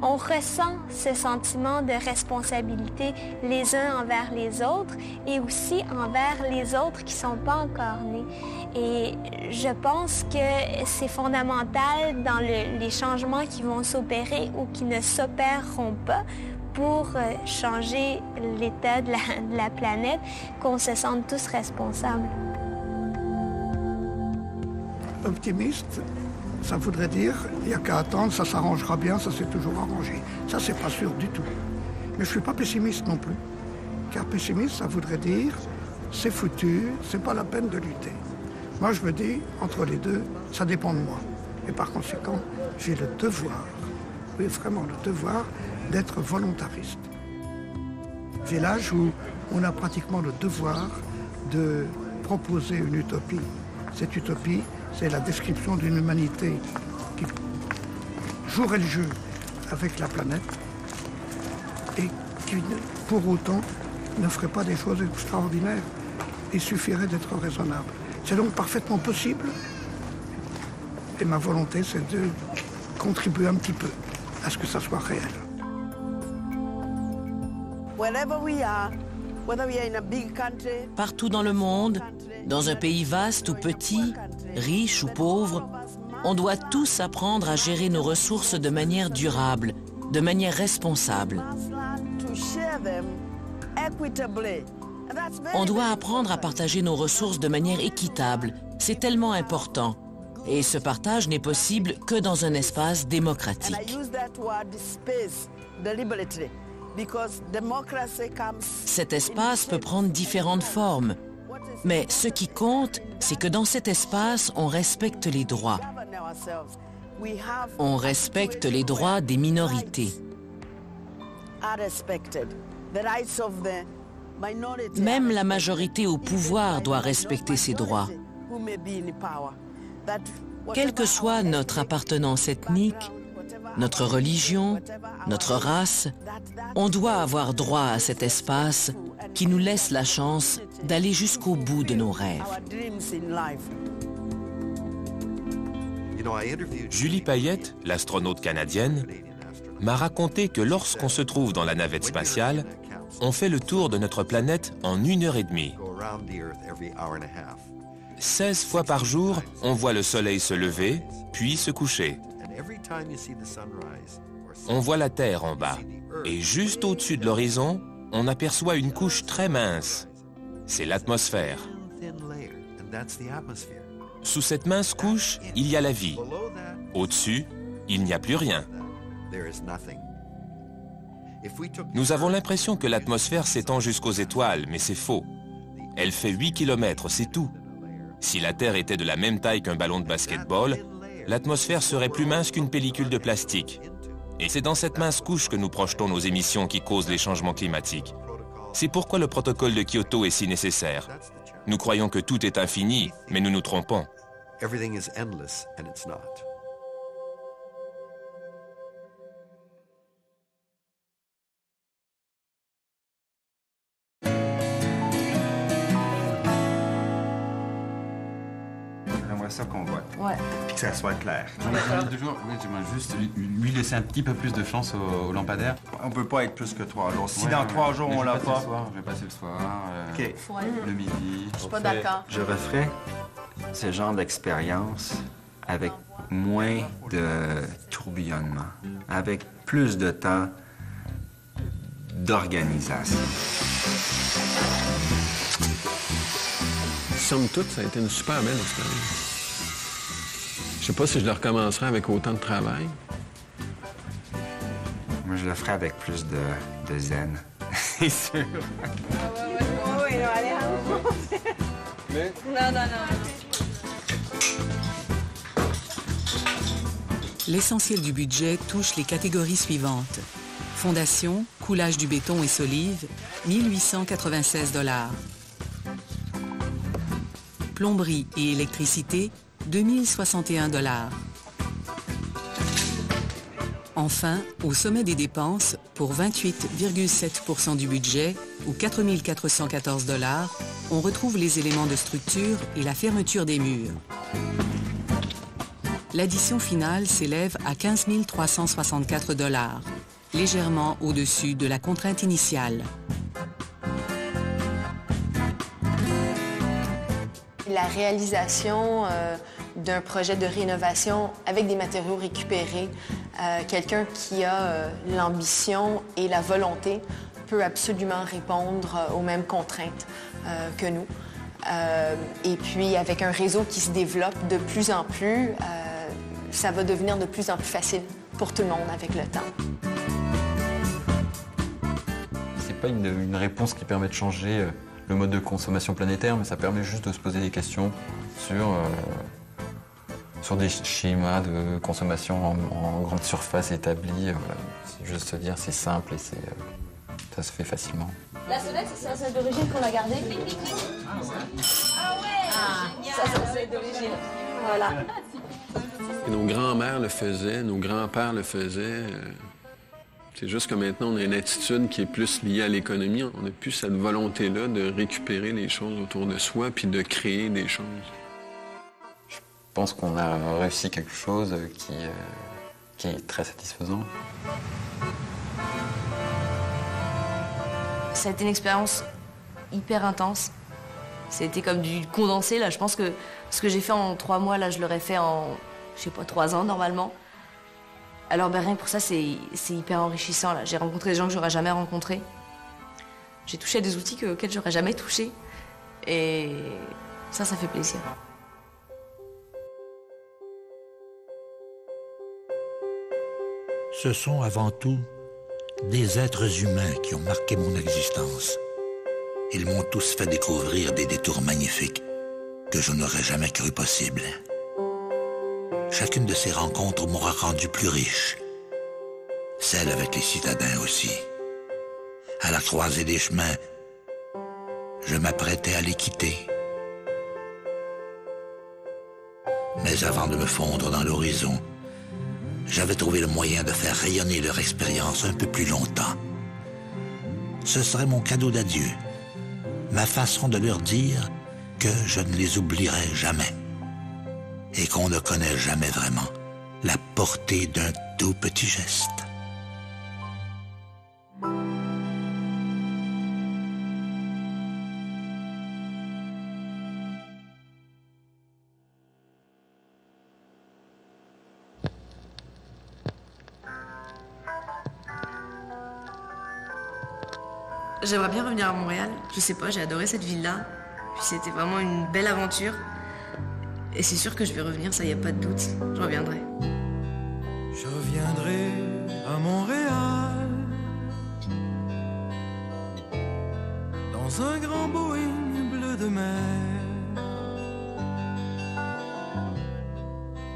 S19: on ressent ce sentiment de responsabilité les uns envers les autres et aussi envers les autres qui ne sont pas encore nés. Et je pense que c'est fondamental dans les changements qui vont s'opérer ou qui ne s'opéreront pas pour changer l'état de la planète, qu'on se sente tous responsables.
S20: Optimiste, ça voudrait dire, il n'y a qu'à attendre, ça s'arrangera bien, ça s'est toujours arrangé. Ça, c'est pas sûr du tout. Mais je ne suis pas pessimiste non plus. Car pessimiste, ça voudrait dire c'est foutu, c'est pas la peine de lutter. Moi, je me dis, entre les deux, ça dépend de moi. Et par conséquent, j'ai le devoir, oui, vraiment le devoir, d'être volontariste. J'ai l'âge où on a pratiquement le devoir de proposer une utopie. Cette utopie, c'est la description d'une humanité qui jouerait le jeu avec la planète et qui, pour autant, ne ferait pas des choses extraordinaires. Il suffirait d'être raisonnable. C'est donc parfaitement possible. Et ma volonté, c'est de contribuer un petit peu à ce que ça soit réel.
S21: Partout dans le monde, dans un pays vaste ou petit, riche ou pauvre, on doit tous apprendre à gérer nos ressources de manière durable, de manière responsable. On doit apprendre à partager nos ressources de manière équitable. C'est tellement important. Et ce partage n'est possible que dans un espace démocratique. Cet espace peut prendre différentes formes. Mais ce qui compte, c'est que dans cet espace, on respecte les droits. On respecte les droits des minorités. Même la majorité au pouvoir doit respecter ses droits. Quelle que soit notre appartenance ethnique, notre religion, notre race, on doit avoir droit à cet espace qui nous laisse la chance d'aller jusqu'au bout de nos rêves.
S22: Julie Payette, l'astronaute canadienne, m'a raconté que lorsqu'on se trouve dans la navette spatiale, on fait le tour de notre planète en 1h30. 16 fois par jour, on voit le soleil se lever, puis se coucher. On voit la Terre en bas. Et juste au-dessus de l'horizon, on aperçoit une couche très mince. C'est l'atmosphère. Sous cette mince couche, il y a la vie. Au-dessus, il n'y a plus rien. Nous avons l'impression que l'atmosphère s'étend jusqu'aux étoiles, mais c'est faux. Elle fait 8 km, c'est tout. Si la Terre était de la même taille qu'un ballon de basket-ball, l'atmosphère serait plus mince qu'une pellicule de plastique. Et c'est dans cette mince couche que nous projetons nos émissions qui causent les changements climatiques. C'est pourquoi le protocole de Kyoto est si nécessaire. Nous croyons que tout est infini, mais nous nous trompons.
S9: J'aimerais ça qu'on vote.
S2: Ouais.
S9: Puis que ça soit clair.
S16: J'aimerais juste lui laisser un petit peu plus de chance au lampadaire.
S9: On peut pas être plus que 3 jours. Si dans 3 jours, on l'a pas...
S16: Je vais passer le soir,
S9: OK.
S16: Le midi.
S2: Je suis pas d'accord.
S9: Je referais ce genre d'expérience avec moins de tourbillonnement, avec plus de temps d'organisation.
S4: Somme toute, ça a été une super belle expérience. Je sais pas si je le recommencerai avec autant de travail.
S9: Moi, je le ferai avec plus de zen, c'est sûr.
S13: Oui, non, allez, non.
S3: L'essentiel du budget touche les catégories suivantes. Fondation, coulage du béton et solives, 1896 $. Plomberie et électricité, 2061 $. Enfin, au sommet des dépenses, pour 28,7% du budget, ou 4 414 $, on retrouve les éléments de structure et la fermeture des murs. L'addition finale s'élève à 15 364 $, légèrement au-dessus de la contrainte initiale.
S12: La réalisation d'un projet de rénovation avec des matériaux récupérés, quelqu'un qui a l'ambition et la volonté peut absolument répondre aux mêmes contraintes que nous. Et puis, avec un réseau qui se développe de plus en plus, ça va devenir de plus en plus facile pour tout le monde avec le temps.
S6: C'est pas une réponse qui permet de changer le mode de consommation planétaire, mais ça permet juste de se poser des questions sur des schémas de consommation en grande surface établis. Voilà. C'est juste se dire c'est simple et ça se fait facilement.
S2: La sonnette, c'est la sonnette d'origine qu'on a gardée. Ah ouais. Ça, c'est la sonnette d'origine. Voilà.
S4: Et nos grands-mères le faisaient, nos grands-pères le faisaient. C'est juste que maintenant, on a une attitude qui est plus liée à l'économie. On n'a plus cette volonté-là de récupérer les choses autour de soi puis de créer des choses.
S6: Je pense qu'on a réussi quelque chose qui est très satisfaisant.
S12: Ça a été une expérience hyper intense. C'était comme du condensé, là. Je pense que ce que j'ai fait en 3 mois, là, je l'aurais fait en, je sais pas, 3 ans, normalement. Alors, ben, rien que pour ça, c'est hyper enrichissant, là. J'ai rencontré des gens que j'aurais jamais rencontrés. J'ai touché à des outils auxquels j'aurais jamais touché. Et ça fait plaisir.
S1: Ce sont avant tout des êtres humains qui ont marqué mon existence. Ils m'ont tous fait découvrir des détours magnifiques que je n'aurais jamais cru possibles. Chacune de ces rencontres m'aura rendu plus riche. Celle avec les citadins aussi. À la croisée des chemins, je m'apprêtais à les quitter. Mais avant de me fondre dans l'horizon, j'avais trouvé le moyen de faire rayonner leur expérience un peu plus longtemps. Ce serait mon cadeau d'adieu, ma façon de leur dire que je ne les oublierai jamais et qu'on ne connaît jamais vraiment la portée d'un tout petit geste.
S12: J'aimerais bien revenir à Montréal. Je sais pas, j'ai adoré cette ville-là. Puis c'était vraiment une belle aventure. Et c'est sûr que je vais revenir, ça y a pas de doute. Je reviendrai.
S11: Je reviendrai à Montréal dans un grand Boeing bleu de mer.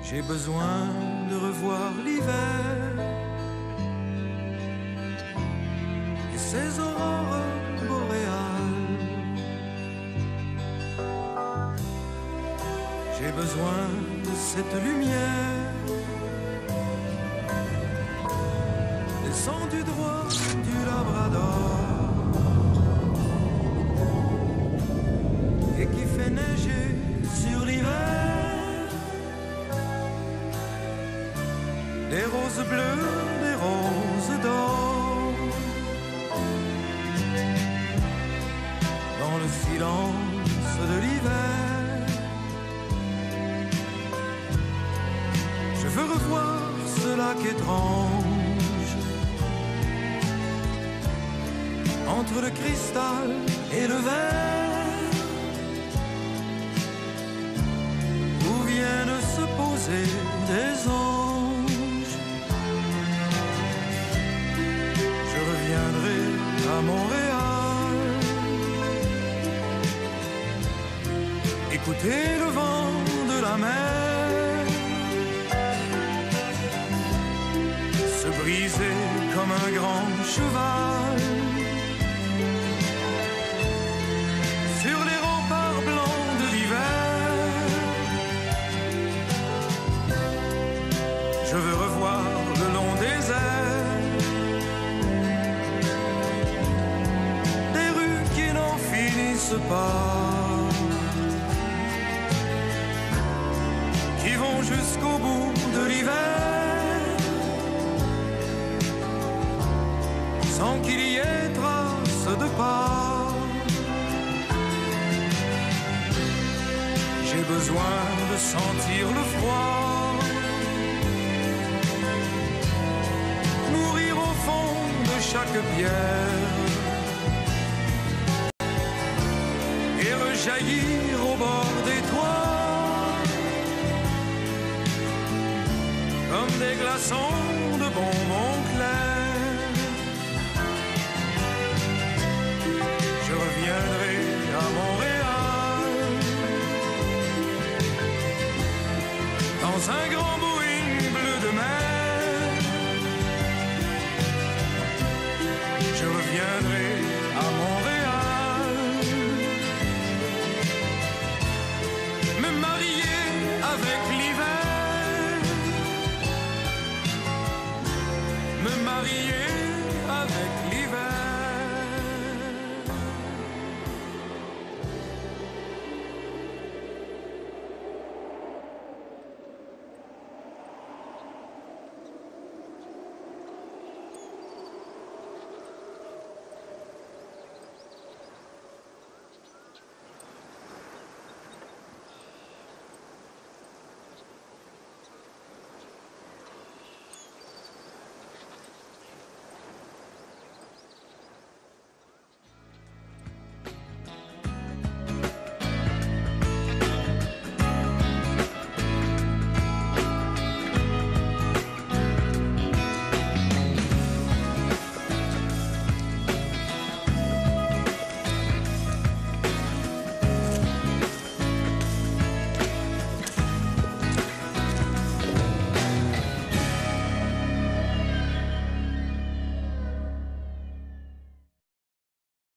S11: J'ai besoin de revoir l'hiver et ses aurores boréales. J'ai besoin de cette lumière descendue droit du Labrador et qui fait neiger sur l'hiver des roses bleues, des roses d'or. Dans le silence de l'hiver, je veux revoir ce lac étrange entre le cristal et le verre, où viennent se poser des anges. Je reviendrai à Montréal, écouter le vent de la mer se briser comme un grand cheval sur les remparts blancs de l'hiver. Je veux revoir le long des airs des rues qui n'en finissent pas, qui vont jusqu'au bout de l'hiver, sans qu'il y ait trace de pas. J'ai besoin de sentir le froid, mourir au fond de chaque pierre et rejaillir au bord des toits comme des glaçons de bonbons clairs. dans un grand Boeing bleu de mer. Je reviendrai à Montréal, me marier avec l'hiver, me marier avec